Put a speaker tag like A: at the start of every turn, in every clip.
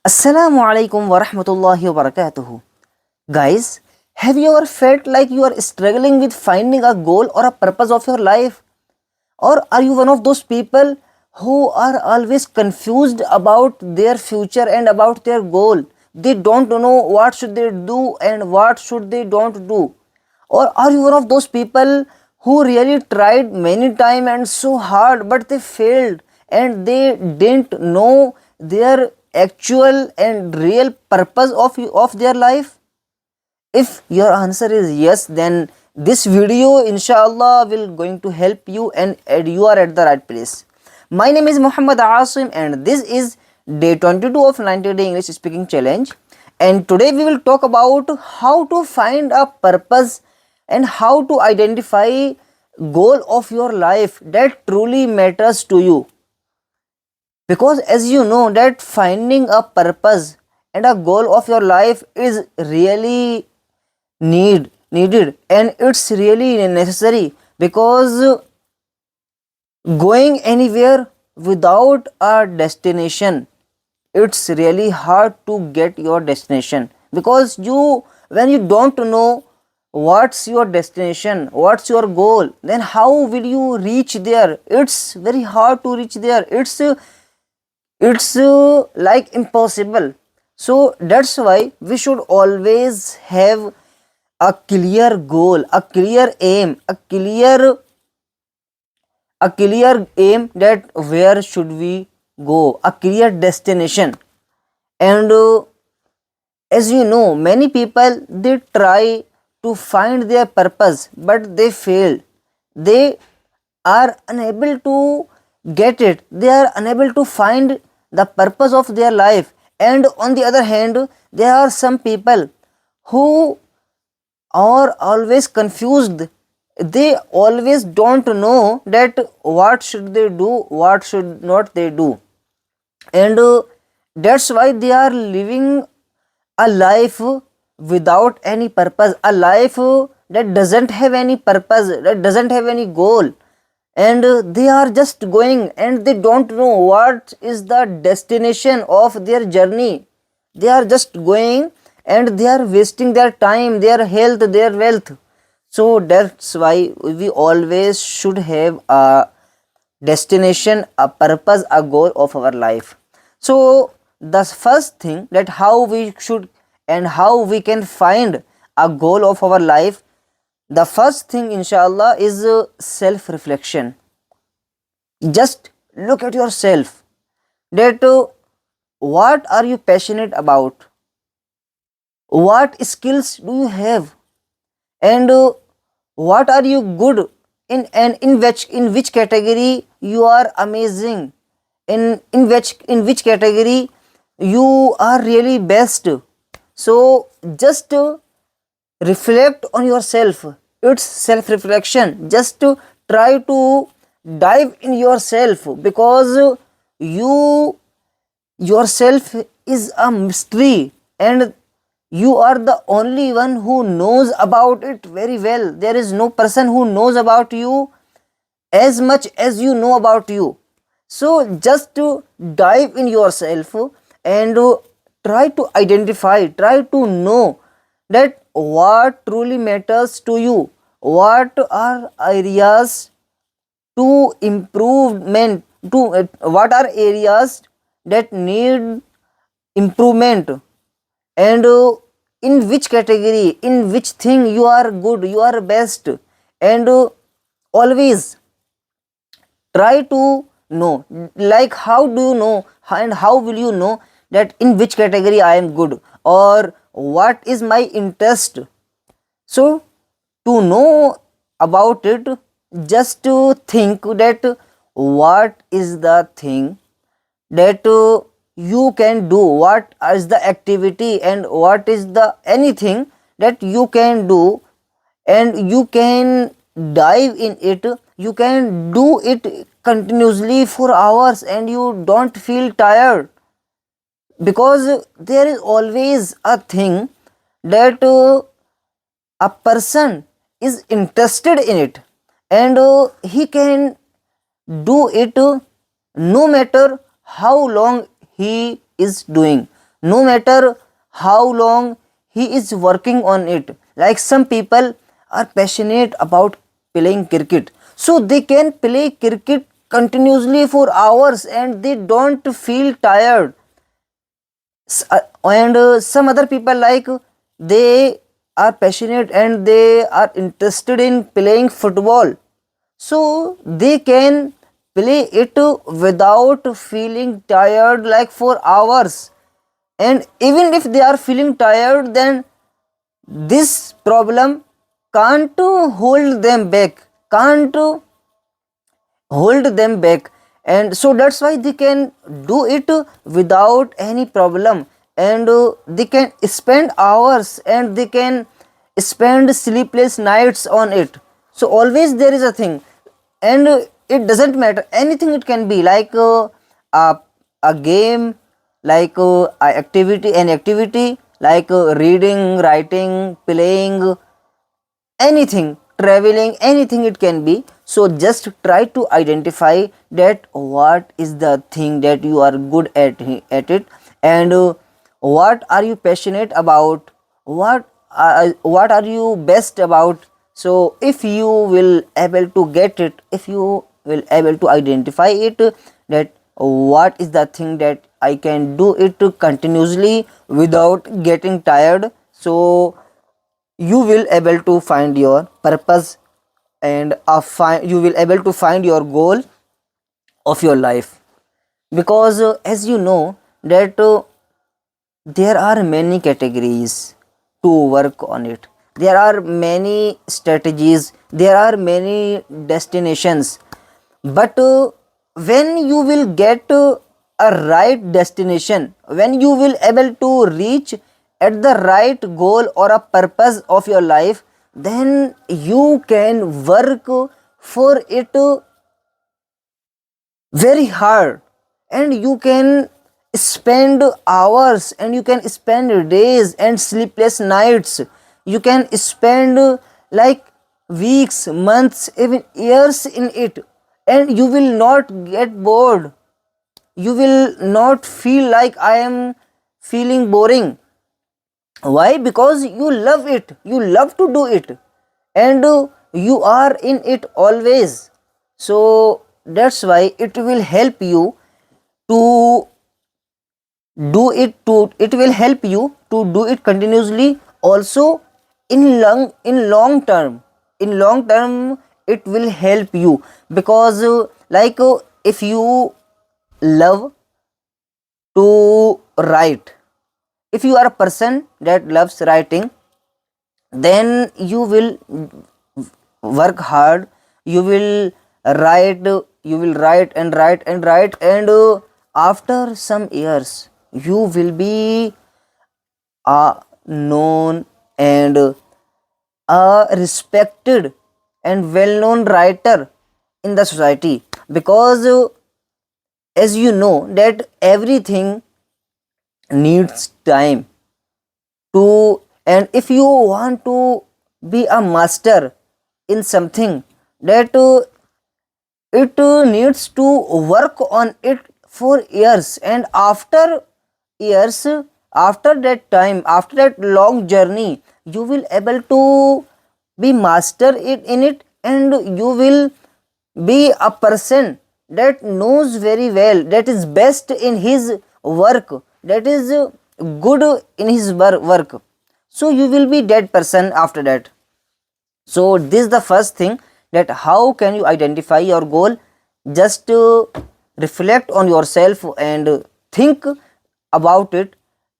A: Assalamu alaikum wa rahmatullahi wa barakatuhu. Guys, have you ever felt like you are struggling with finding a goal or a purpose of your life? Or are you one of those people who are always confused about their future and about their goal? They don't know what should they do and what should they don't do. Or are you one of those people who really tried many time and so hard but they failed and they didn't know their actual and real purpose of their life? If your answer is yes, then this video inshallah will going to help you and you are at the right place. My name is Muhammad Asim and this is day 22 of 90-day English speaking challenge, and today we will talk about how to find a purpose and how to identify goal of your life that truly matters to you. Because as you know that finding a purpose and a goal of your life is really needed and it's really necessary, because going anywhere without a destination, it's really hard to get your destination. Because you, when you don't know what's your destination, what's your goal, then how will you reach there? It's very hard to reach there. It's like impossible. So that's why we should always have a clear goal, a clear aim, a clear aim that where should we go, a clear destination. And as you know, many people they try to find their purpose but they fail. They are unable to get it. They are unable to find the purpose of their life. And on the other hand, there are some people who are always confused. They always don't know that what should they do, what should not they do. And that's why they are living a life without any purpose, a life that doesn't have any purpose, that doesn't have any goal. And they are just going and they don't know what is the destination of their journey. They are just going and they are wasting their time, their health, their wealth. So that's why we always should have a destination, a purpose, a goal of our life. So the first thing that how we should and how we can find a goal of our life, the first thing inshallah is self reflection. Just look at yourself that what are you passionate about, what skills do you have, and what are you good in, and in which category you are amazing, in which category you are really best. So just reflect on yourself. It's self reflection. Just to try to dive in yourself, because you yourself is a mystery and you are the only one who knows about it very well. There is no person who knows about you as much as you know about you. So just to dive in yourself and try to identify, try to know that what truly matters to you, what are areas to improvement, to what are areas that need improvement, and in which category, in which thing you are good, you are best. And always try to know, like how do you know and how will you know that in which category I am good or what is my interest. So to know about it, just to think that what is the thing that you can do, what is the activity and what is the anything that you can do, and you can dive in it. You can do it continuously for hours and you don't feel tired, because there is always a thing that a person is interested in it, and he can do it no matter how long he is doing. no matter how long he is working on it. Like some people are passionate about playing cricket, so they can play cricket continuously for hours and they don't feel tired. And some other people, like, they are passionate and they are interested in playing football, so they can play it without feeling tired, like for hours. And even if they are feeling tired, then this problem can't hold them back, can't hold them back. And so that's why they can do it without any problem. And they can spend hours and they can spend sleepless nights on it. So always there is a thing. And it doesn't matter anything, it can be like a, a game, like an activity, like reading, writing, playing, anything, traveling, anything it can be. So just try to identify that what is the thing that you are good at it. And what are you passionate about, what are you best about. So if you will able to get it, if you will able to identify it, that what is the thing that I can do it continuously without getting tired, so you will able to find your purpose. And you will able to find your goal of your life. Because as you know that there are many categories to work on it, there are many strategies, there are many destinations. But when you will get a right destination, when you will able to reach at the right goal or a purpose of your life, then you can work for it very hard. And you can spend hours and you can spend days and sleepless nights, you can spend like weeks, months, even years in it, and you will not get bored, you will not feel like I am feeling boring. Why? Because you love it, you love to do it, and you are in it always. So that's why it will help you to it will help you to do it continuously also. In long term, in long term it will help you. Because if you love to write, if you are a person that loves writing, then you will work hard, you will write, you will write and write and write, and after some years you will be a known and a respected and well known writer in the society. Because as you know that everything needs time to. And if you want to be a master in something, that it needs to work on it for years. And after years, after that time, after that long journey, you will able to be master it in it, and you will be a person that knows very well, that is best in his work, that is good in his work. So you will be that person after that. So this is the first thing, that how can you identify your goal. Just reflect on yourself and think about it,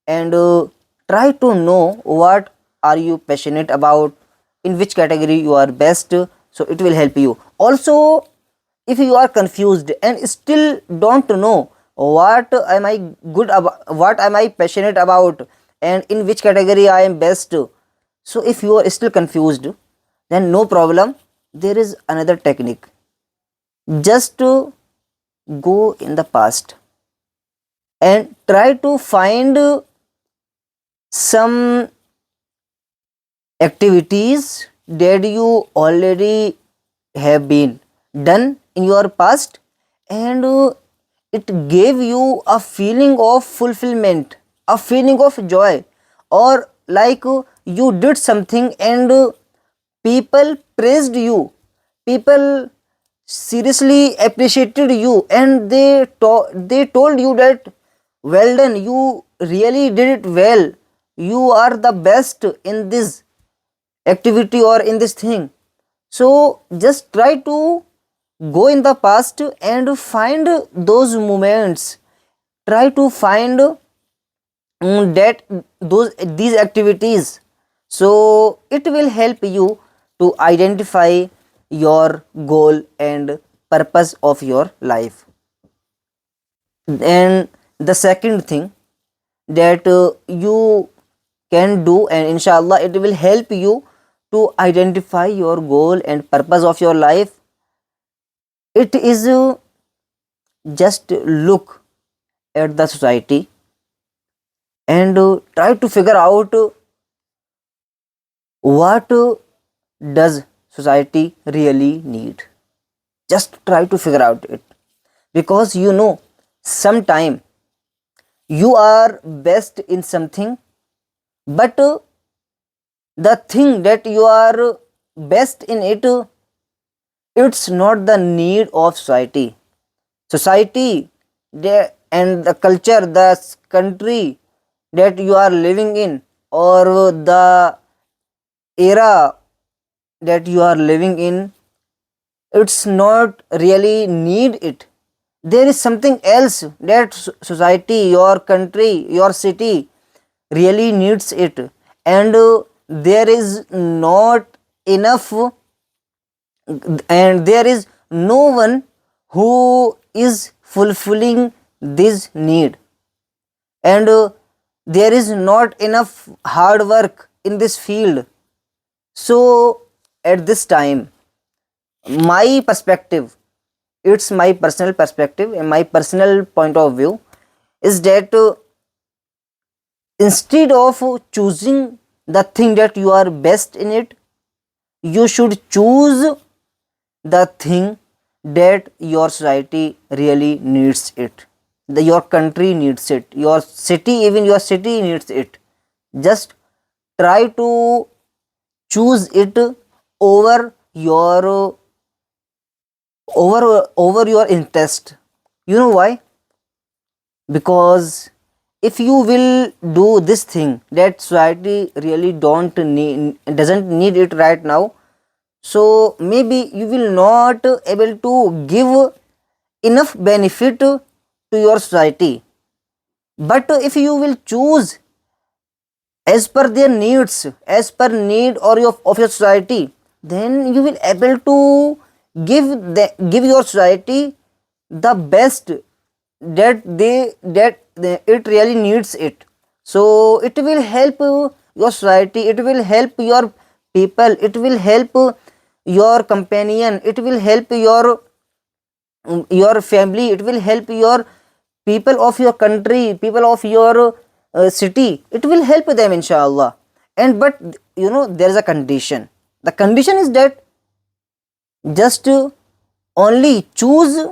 A: and try to know what are you passionate about, in which category you are best. So it will help you also. If you are confused and still don't know what am I good about, what am I passionate about, and in which category I am best, so if you are still confused, then no problem, there is another technique. Just to go in the past and try to find some activities that you already have been done in your past, and it gave you a feeling of fulfillment, a feeling of joy, or like you did something and people praised you, people seriously appreciated you, and they told you that well done, you really did it well, you are the best in this activity or in this thing. So just try to go in the past and find those moments, try to find that those these activities, so it will help you to identify your goal and purpose of your life. And the second thing that you can do, and inshallah it will help you to identify your goal and purpose of your life, it is just look at the society and try to figure out what does society really need. Just try to figure out it, because you know sometime you are best in something, but the thing that you are best in it, it's not the need of society and the culture, the country that you are living in, or the era that you are living in, it's not really need it. There is something else that society, your country, your city really needs it, and there is not enough, and there is no one who is fulfilling this need, and there is not enough hard work in this field. So at this time, my perspective, it's my personal perspective and my personal point of view, is that instead of choosing the thing that you are best in it, you should choose the thing that your society really needs it, your country needs it, your city, even your city needs it. Just try to choose it over your over your interest. You know why? Because if you will do this thing that society really doesn't need it right now, so maybe you will not able to give enough benefit to your society. But if you will choose as per their needs, as per need or of your society, then you will able to give your society the best that it really needs it. So it will help your society, it will help your people, it will help your companion, it will help your family, it will help your people of your country, people of your city, it will help them inshallah. And but you know there is a condition. The condition is that just only choose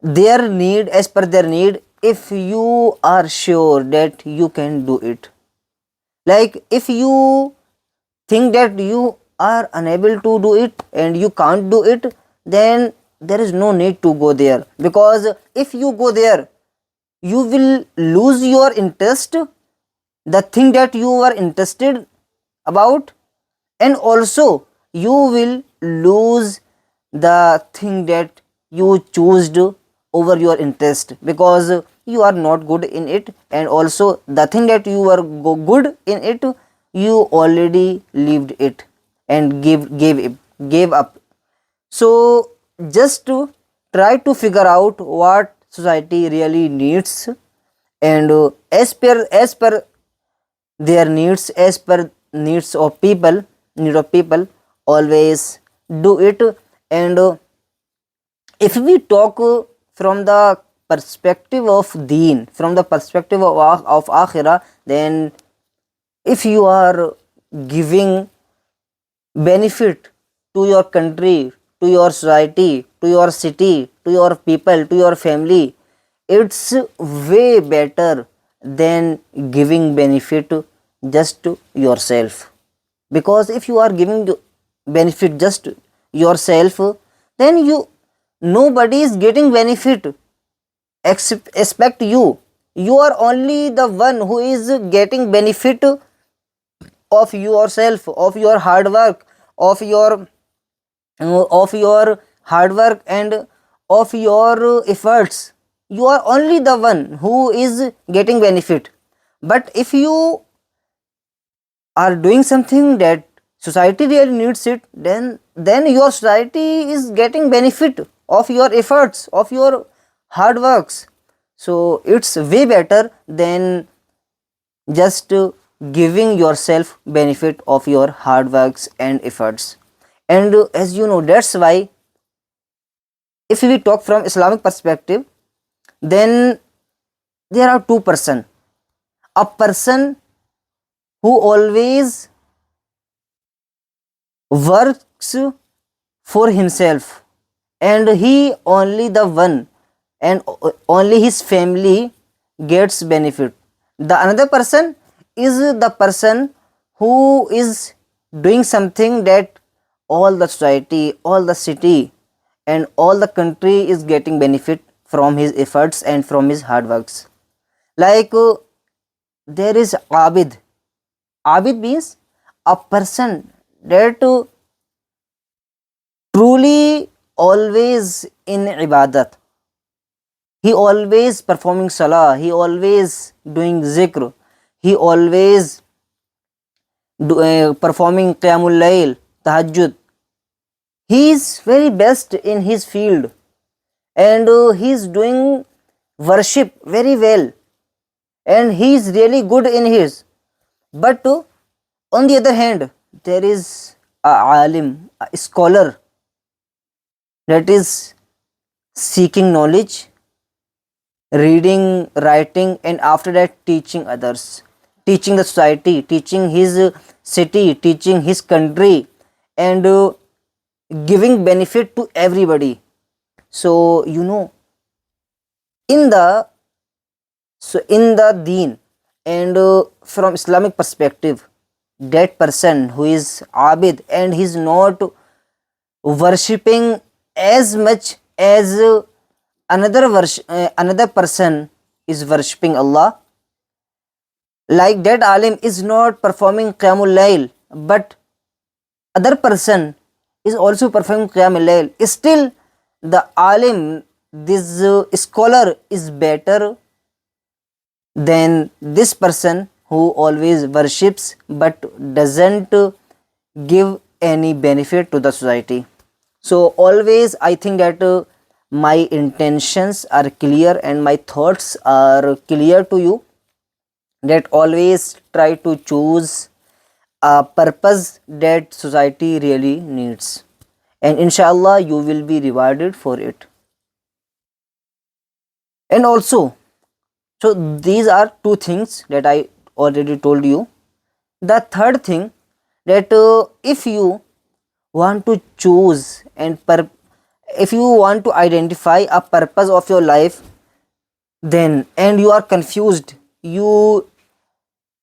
A: their need as per their need if you are sure that you can do it. Like if you think that you are unable to do it and you can't do it, then there is no need to go there, because if you go there you will lose your interest, the thing that you were interested about, and also you will lose the thing that you chose over your interest, because you are not good in it, and also the thing that you were good in it, you already lived it and gave up. So just to try to figure out what society really needs, and as per their needs, as per need of people, always do it. And if we talk from the perspective of deen, from the perspective of akhirah, then if you are giving benefit to your country, to your society, to your city, to your people, to your family, it's way better than giving benefit just to yourself. Because if you are giving benefit just yourself, then nobody is getting benefit expect you are only the one who is getting benefit of yourself, of your hard work, of your hard work and of your efforts. You are only the one who is getting benefit. But if you are doing something that society really needs it, then your society is getting benefit of your efforts, of your hard works. So it's way better than just giving yourself benefit of your hard works and efforts. And as you know, that's why if we talk from Islamic perspective, then there are two person. A person who always works for himself and he only the one and only his family gets benefit. The another person is the person who is doing something that all the society, all the city and all the country is getting benefit from his efforts and from his hard works. Like there is Abid. Abid means a person that truly always in ibadat. He always performing salah, he always doing zikr, he always performing qiyamul layl, tahajjud. He is very best in his field and he is doing worship very well and he is really good in his. But on the other hand, there is a alim, a scholar that is seeking knowledge, reading, writing, and after that teaching others, teaching the society, teaching his city, teaching his country, and giving benefit to everybody. So you know, in the in the deen and from Islamic perspective, that person who is abid and he is not worshipping as much as another person is worshipping Allah, like that alim is not performing qiyamul layl but other person is also performing qiyamul layl, still the alim, this scholar is better than this person who always worships but doesn't give any benefit to the society. So always I think that my intentions are clear and my thoughts are clear to you, that always try to choose a purpose that society really needs, and inshallah you will be rewarded for it. And also, so these are two things that I already told you. The third thing, that if you want to choose and if you want to identify a purpose of your life, then and you are confused, you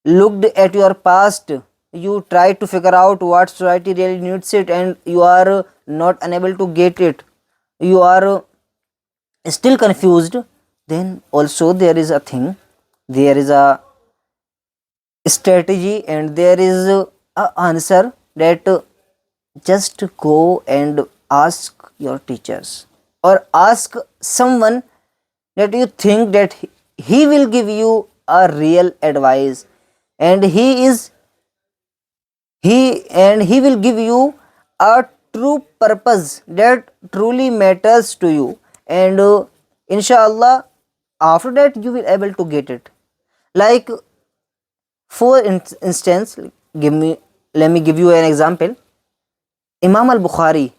A: looked at your past, you try to figure out what society really needs it and you are not unable to get it, you are still confused, then also there is a thing, there is a strategy and there is a answer, that just go and ask your teachers or ask someone that you think that he will give you a real advice, and he will give you a true purpose that truly matters to you, and inshallah after that you will able to get it. Like for instance, let me give you an example. Imam al Bukhari,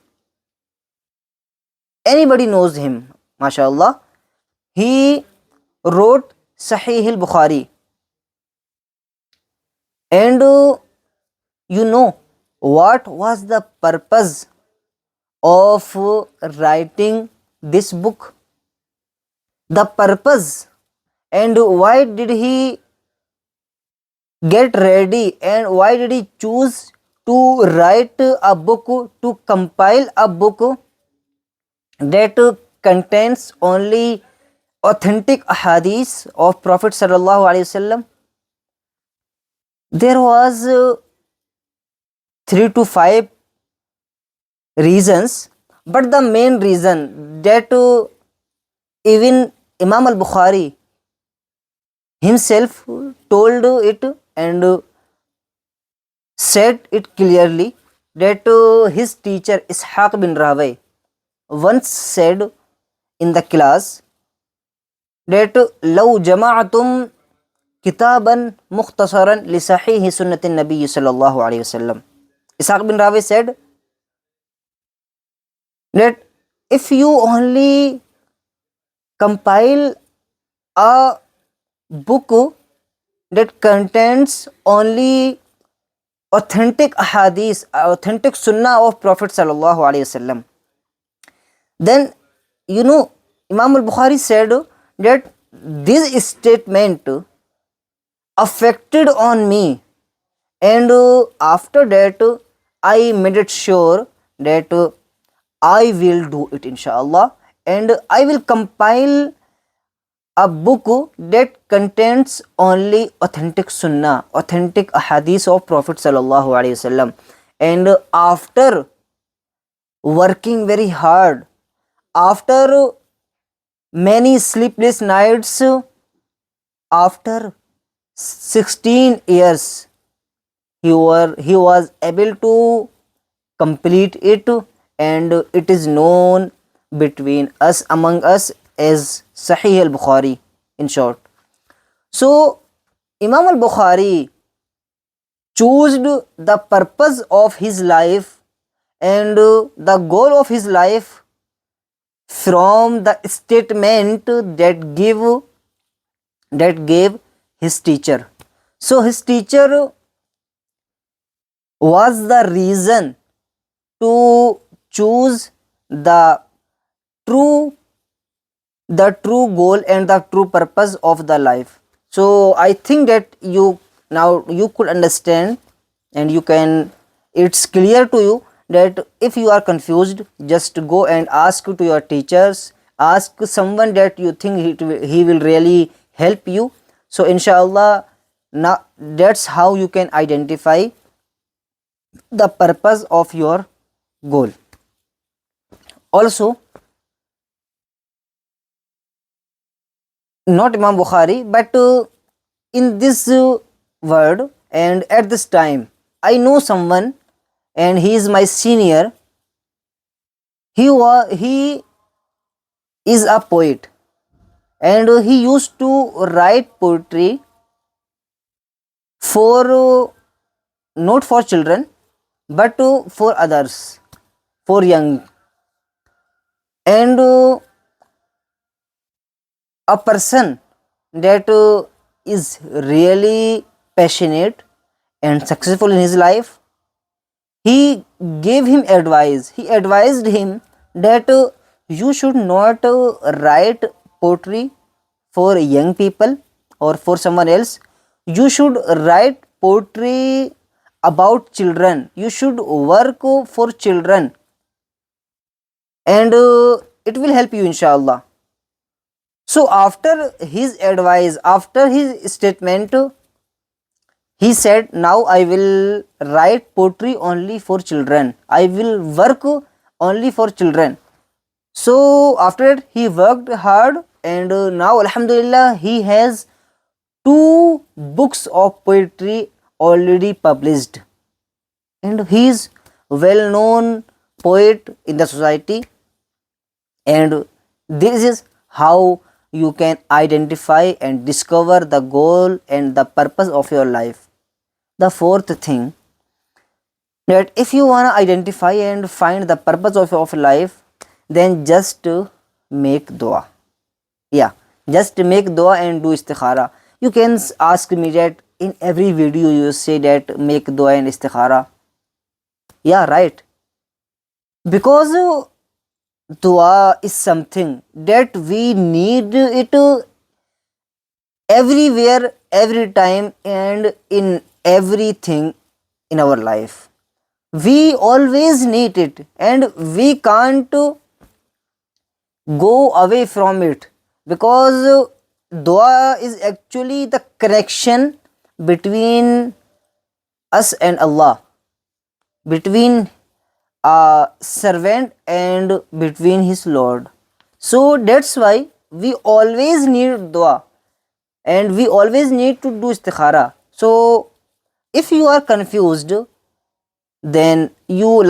A: anybody knows him, mashallah. He wrote Sahih al Bukhari, and you know what was the purpose of writing this book? The purpose and why did he get ready, and why did he choose to write a book, to compile a book that contains only authentic hadith of Prophet sallallahu alaihi wasallam? There was 3 to 5 reasons, but the main reason that even Imam al-Bukhari himself told it and said it clearly, that his teacher Ishaq bin Rahway once said in the class that لو جمعتم كتابا مختصرا لصحيح سنة النبي صلى الله عليه وسلم. Ishaq bin Rahway said that if you only compile a book that contains only authentic hadith, authentic sunnah of Prophet sallallahu alaihi wasallam, then Imam al-Bukhari said that this statement affected on me, and after that I made it sure that I will do it inshallah, and I will compile a book that contains only authentic sunnah, authentic hadith of Prophet sallallahu alaihi wasallam. And after working very hard, after many sleepless nights, after 16 years, he was able to complete it, and it is known between us, among us, as Sahih al-Bukhari in short. So Imam al-Bukhari chose the purpose of his life and the goal of his life from the statement that gave his teacher. So his teacher was the reason to choose the true goal and the true purpose of the life. So I think that you could understand, and it's clear to you that if you are confused, just go and ask to your teachers, ask someone that you think he will really help you. So inshallah, now that's how you can identify the purpose of your goal. Also, not Imam Bukhari, but in this word and at this time, I know someone, and he is my senior. He is a poet, and he used to write poetry for not for children, but for others, for young, and a person that is really passionate and successful in his life, he gave him advice. He advised him that you should not write poetry for young people or for someone else. You should write poetry about children. You should work for children, and it will help you inshallah. So after his advice, after his statement, he said, now I will write poetry only for children. I will work only for children. So after that, he worked hard, and now alhamdulillah, he has 2 books of poetry already published, and he is well known poet in the society. And this is how you can identify and discover the goal and the purpose of your life. The fourth thing, that if you want to identify and find the purpose of life, then just make dua. Yeah, just make dua and do istikhara. You can ask me that in every video you say that make dua and istikhara. Yeah, right. Because dua is something that we need it everywhere, every time, and in everything in our life. We always need it, and we can't go away from it, because dua is actually the connection between us and Allah, between a servant and between his Lord. So that's why we always need dua, and we always need to do istikhara. So if you are confused, then you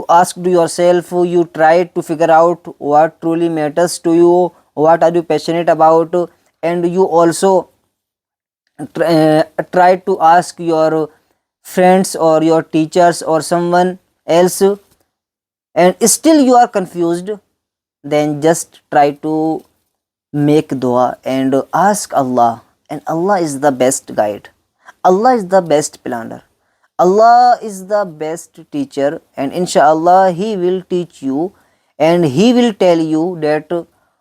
A: asked yourself, you try to figure out what truly matters to you, what are you passionate about, and you also try to ask your friends or your teachers or someone else, and still you are confused, then just try to make dua and ask Allah. And Allah is the best guide, Allah is the best planner, Allah is the best teacher, and inshallah He will teach you, and He will tell you that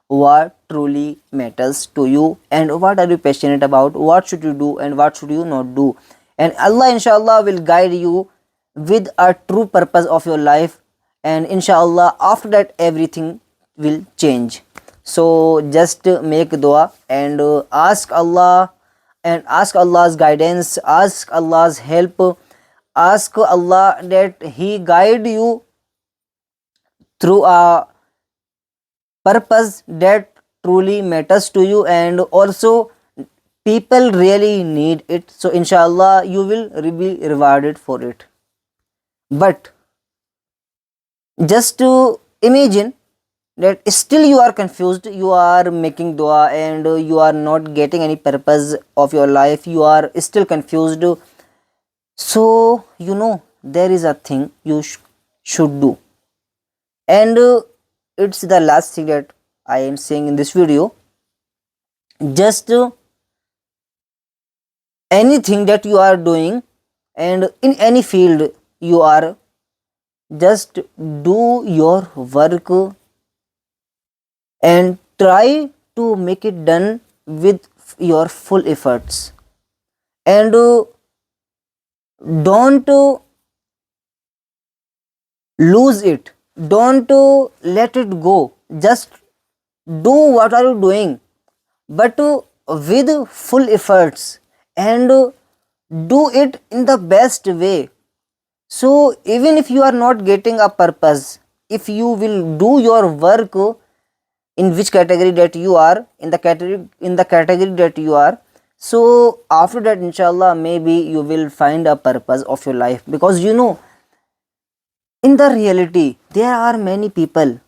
A: what truly matters to you and what are you passionate about, what should you do and what should you not do. And Allah inshallah will guide you with a true purpose of your life, and inshallah after that everything will change. So just make dua and ask Allah, and ask Allah's guidance, ask Allah's help, ask Allah that He guide you through a purpose that truly matters to you, and also people really need it. So inshallah you will be rewarded for it. But just to imagine that still you are confused, you are making dua and you are not getting any purpose of your life, you are still confused. So there is a thing you should do, and it's the last thing that I am saying in this video. Just anything that you are doing, and in any field you are, just do your work and try to make it done with your full efforts, and don't lose it, don't let it go. Just do what are you doing, but with full efforts, and do it in the best way. So even if you are not getting a purpose, if you will do your work in which category that you are, in the category that you are, so after that inshallah maybe you will find a purpose of your life. Because in the reality there are many people,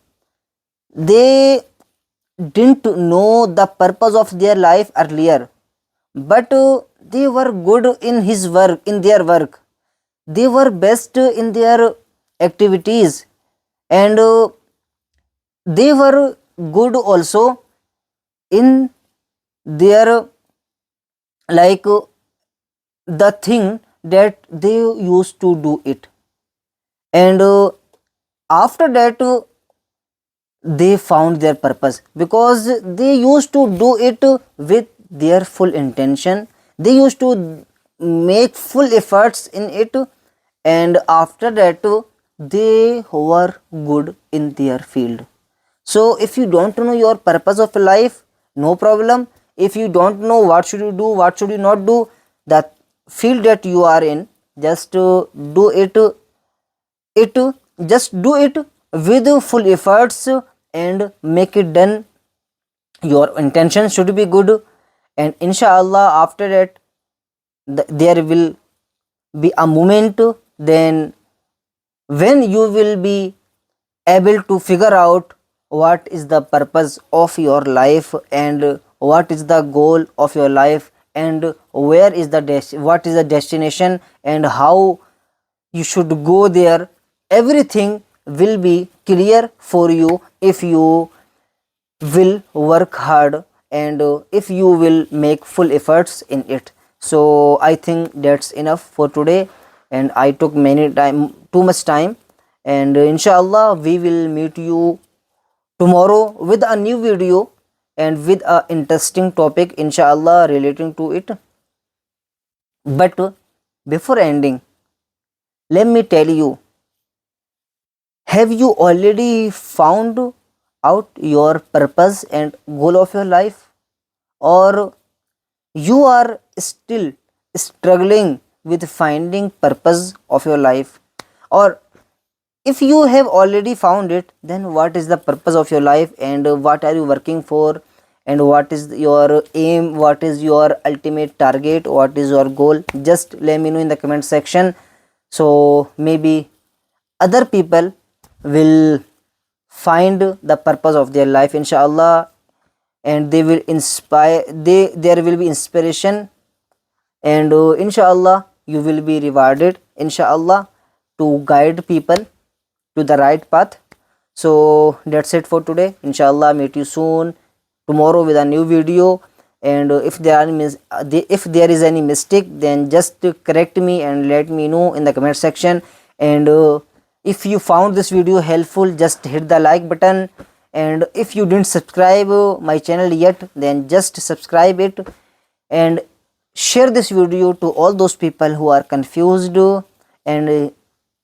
A: they didn't know the purpose of their life earlier, but they were good in their work, they were best in their activities, and they were good also in their, like, the thing that they used to do it. And after that they found their purpose, because they used to do it with their full intention, they used to make full efforts in it, and after that they were good in their field. So if you don't know your purpose of life, no problem. If you don't know what should you do, what should you not do, that field that you are in, just do it just do it with full efforts and make it done. Your intention should be good, and inshallah after that there will be a moment, then when you will be able to figure out what is the purpose of your life, and what is the goal of your life, and where is the what is the destination, and how you should go there. Everything will be clear for you if you will work hard, and if you will make full efforts in it. So I think that's enough for today, and I took too much time, and inshallah we will meet you tomorrow with a new video, and with a interesting topic inshallah relating to it. But before ending, let me tell you, have you already found out your purpose and goal of your life, or you are still struggling with finding purpose of your life? Or if you have already found it, then what is the purpose of your life, and what are you working for, and what is your aim, what is your ultimate target, what is your goal? Just let me know in the comment section, so maybe other people will find the purpose of their life inshallah, and they will inspire, there will be inspiration, and inshallah you will be rewarded inshallah to guide people to the right path. So that's it for today. Inshallah, meet you soon tomorrow with a new video. And if there is any mistake, then just correct me and let me know in the comment section. And if you found this video helpful, just hit the like button. And if you didn't subscribe my channel yet, then just subscribe it and share this video to all those people who are confused and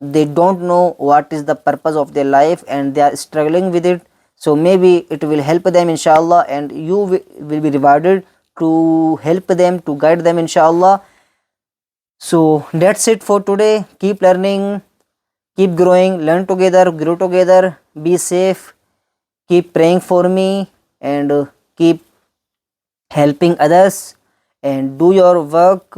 A: they don't know what is the purpose of their life and they are struggling with it. So maybe it will help them inshallah, and you will be rewarded to help them, to guide them inshallah. So that's it for today. Keep learning, keep growing, learn together, grow together, be safe, keep praying for me, and keep helping others, and do your work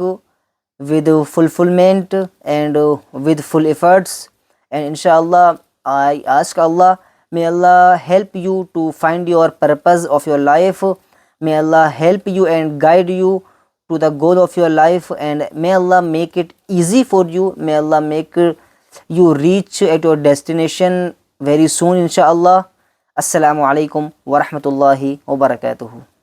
A: with fulfillment and with full efforts. And inshallah, I ask Allah, may Allah help you to find your purpose of your life. May Allah help you and guide you to the goal of your life, and may Allah make it easy for you. May Allah make you reach at your destination very soon inshallah. Assalamu alaikum wa rahmatullahi wa barakatuhu.